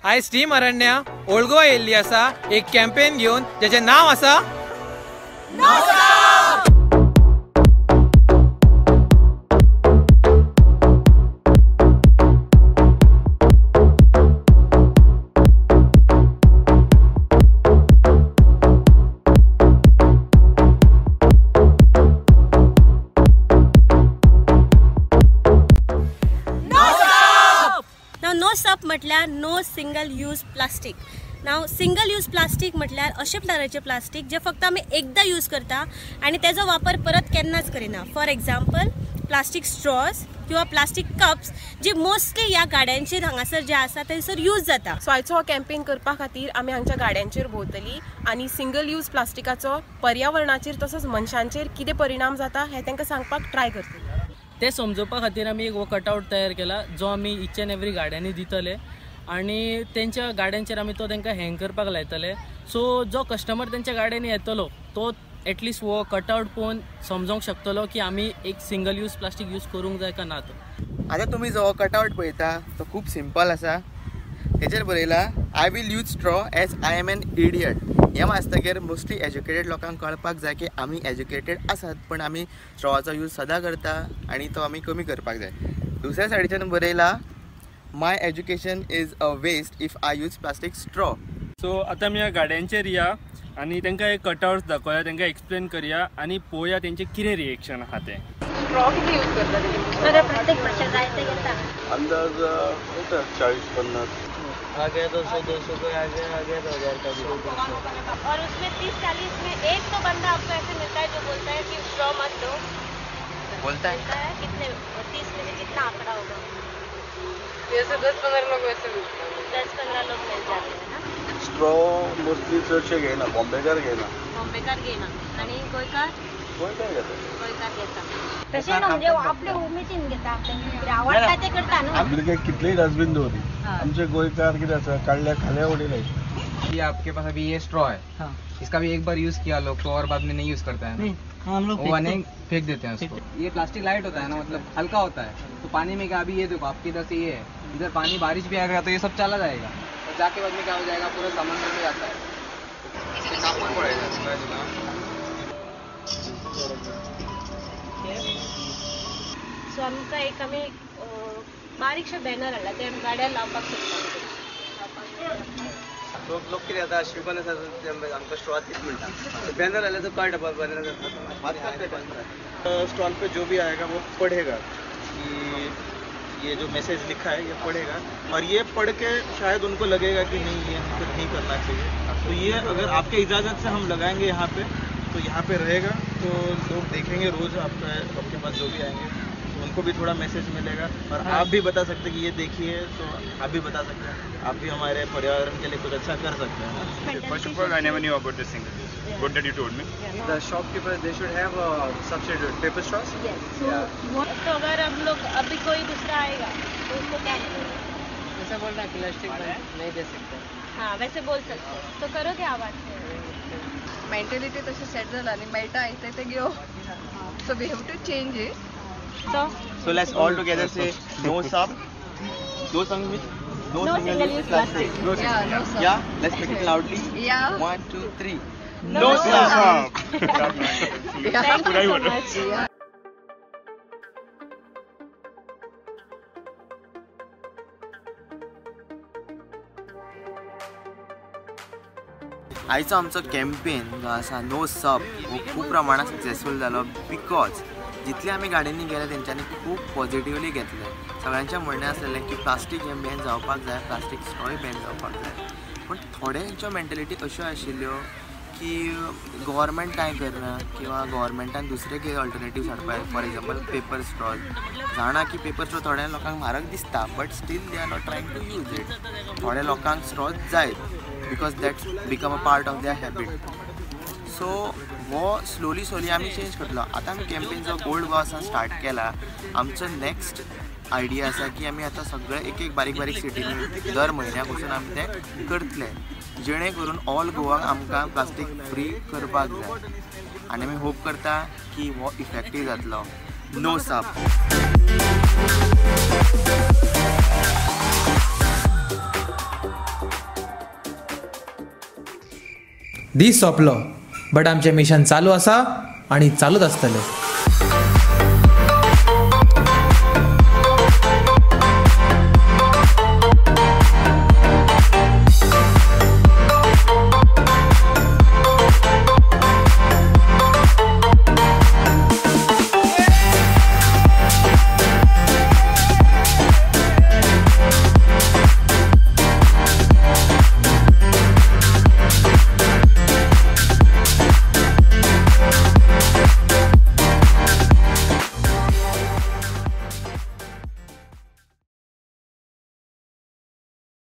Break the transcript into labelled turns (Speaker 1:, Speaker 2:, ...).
Speaker 1: आयज team अरण्या old Goa येयल्ली आसा एक कॅम्पेन घेवन जेचें नाव आसा
Speaker 2: नो सप म्हटल्यार नो सिंगल यूज प्लास्टीक. नाव सिंगल यूज प्लास्टीक म्हटल्यार अशे तरेचे प्लास्टीक जे फक्त आमी एकदा यूज करता आनी तेजो वापर परत केन्नाच करिना. फॉर एग्जाम्पल प्लास्टीक स्ट्रॉज किंवा प्लास्टीक कप्स जे मोस्टली ह्या गाड्यांचेर हांगासर जे आसा थंयसर यूज जाता.
Speaker 3: सो आयचो हो कॅम्पेन करपा खातीर आमी हांगच्या गाड्यांचेर भोंवतली आनी सिंगल यूज प्लास्टिकाचो पर्यावरणाचेर तसोच मनशांचेर कितें परिणाम जाता हें तांकां सांगपाक ट्राय करतली.
Speaker 4: ते समजोवपा खातीर आमी एक कटआउट तयार केला जो आमी इच एंड एवरी गाड्यांनी दितले आनी तेंच्या गाड्यांचेर आमी तो तांकां हँग करपाक लायतले. सो जो कस्टमर तेंच्या गाड्यांनी येतलो तो एटलिस्ट वो कटआउट पळोवन समजोंक शकतलो की आमी एक सिंगल यूज प्लास्टीक यूज करूंक जाय का ना. तो
Speaker 5: आतां तुमी जो कटआउट पळयता तो खूब सिंपल आसा. हेचेर बरयला I will use straw as I am an idiot. ह्या वाचतकीर मोस्टली एज्युकेटेड लोकांक कळपाक जाय की आमी एज्युकेटेड आसात पण आमी स्ट्रॉचा यूज सदां करता आनी तो आमी कमी करपाक जाय. दुसऱ्या सायडीच्यान बरयला my education is a waste if I use plastic straw.
Speaker 6: So आतां आमी ह्या गाड्यांचेर या आनी तांकां एक कटआउट्स दाखोवया, तांकां एक्सप्लेन करया आनी पळोवया तेंचें कितें रिएक्शन आहा तें.
Speaker 3: स्ट्रॉ किती यूज करता?
Speaker 2: प्रत्येक वर्षा जाय ते घेता
Speaker 7: अंदाज 40-50.
Speaker 4: आगे 200 को आगे 1000 का भी.
Speaker 2: और उसमें 30-40 में एक तो बंदा आपको ऐसे मिलता है जो बोलता है कि स्ट्रॉ मत दो.
Speaker 5: बोलता
Speaker 2: है कितने 30 में से कितना आंकड़ा होगा?
Speaker 3: जैसे 10-15 लोग वैसे मिलते हैं.
Speaker 2: 10-15 लोग मिल जाते हैं ना.
Speaker 7: स्ट्रॉ मोस्टली चडशे घेयना, बॉम्बेकार घेयना.
Speaker 2: बॉम्बेकार घेना आणि गोयकार घेता.
Speaker 8: तसे ना म्हणजे आपल्या उमेदीन घेता आपल्याला आवडता ते करता ना.
Speaker 7: आपले काही कितलेही डस्टबिन दवरी आमचे गोयकार कितें आसा काढल्या खाल्या उडयले.
Speaker 1: ये आपके पास अभी ये स्ट्रॉ है. हाँ. इसका भी एक बार यूज किया लोग तो और बाद में नहीं यूज करता है ना. हम लोग वो फेंक देते हैं उसको. ये प्लास्टिक लाइट होता है ना, मतलब हल्का होता है तो पानी में क्या, अभी ये देखो आपकी इधर से ये है, इधर पानी बारिश भी आएगा तो ये सब चला जाएगा और जाके बाद में क्या हो जाएगा पूरा समुद्र में जाता है.
Speaker 2: सो आमकां एक आमी बारीकशे बॅनर हाडला ते गाड्या लावपाक सोदता.
Speaker 5: लोक कितें जाता शिकून आसा आमकां स्ट्रॉ तीच म्हणटा. बॅनर आल्या तो कळटा बॅनर
Speaker 7: स्टॉल पे जो भी आएगा वो पढ़ेगा कि ये जो मैसेज लिखा है ये पढ़ेगा और ये पढ़ के शायद उनको लगेगा कि नहीं ये हमको नहीं करना चाहिए. तो ये अगर आपके इजाज़त से हम लगाएंगे यहाँ पे तो यहाँ पे रहेगा तो लोग देखेंगे रोज़ आपके पास जो भी आएंगे तो उनको भी थोड़ा मैसेज मिलेगा और आप भी बता सकते हैं कि ये देखिए तो आप भी बता सकते हैं आप भी हमारे पर्यावरण के लिए कुछ अच्छा कर सकते हैं.
Speaker 6: First of all, I never knew about this single use. Good that you told me.
Speaker 1: The shopkeepers they should have substitute paper straws.
Speaker 2: Yes. तो अगर हम लोग अभी कोई दूसरा आएगा तो उसको क्या करेंगे?
Speaker 4: जैसे बोल रहा है प्लास्टिक नहीं दे सकते.
Speaker 2: हाँ वैसे बोल सकते हो. तो करो क्या आवाज
Speaker 3: मेंटॅलिटी तशी सेट जाला आनी मेळटा येता ते घेव. So we have to change it.
Speaker 5: So let's all together say no sub. No single use plastic.
Speaker 3: Yeah, no sub.
Speaker 5: Yeah, let's make it loudly.
Speaker 3: Yeah.
Speaker 5: 1, 2, 3.
Speaker 6: No sub.
Speaker 2: Thank you so much.
Speaker 3: Yeah.
Speaker 5: आयचो आमचो campaign जो आसा no सब हो खूब प्रमाणात successful जालो because जितले आमी गाड्यांनी गेले तेंच्यांनी खूब पॉझिटिवली घेतले. सगळ्यांचें म्हणणें आसलेलें की प्लास्टीक हें बॅन जावपाक जाय, प्लास्टीक स्ट्रॉय बॅन जावपाक जाय. पूण थोड्यांच्यो मेंटेलिटी अश्यो आशिल्ल्यो की गव्हर्मेंट कांय करना किंवा गव्हर्मेंटान दुसरे कितें ऑल्टरनेटीव्स हाडपाक. फॉर एग्जाम्पल पेपर स्ट्रॉज जाणा की पेपर स्ट्रॉ थोड्या लोकांक म्हारग दिसता but still they are not trying to use it. थोड्या लोकांक स्ट्रॉज जाय because that's become a part of their habit. So वो स्लोली आमी चेंज करतलो. आतां आमी कॅम्पेन जो ओल्ड गोवासान स्टार्ट केला. आमचो नेक्स्ट आयडिया आसा की आमी आतां सगळे एक बारीक सिटींनी दर म्हयन्याक वचून आमी तें करतले जेणे करून ऑल गोवाक आमकां प्लास्टीक फ्री करपाक जाय आनी आमी होप करता की हो इफेक्टीव जातलो. नो सप.
Speaker 9: दीस सोंपलो बट आमचें मिशन चालू आसा आनी चालूच आसतलें.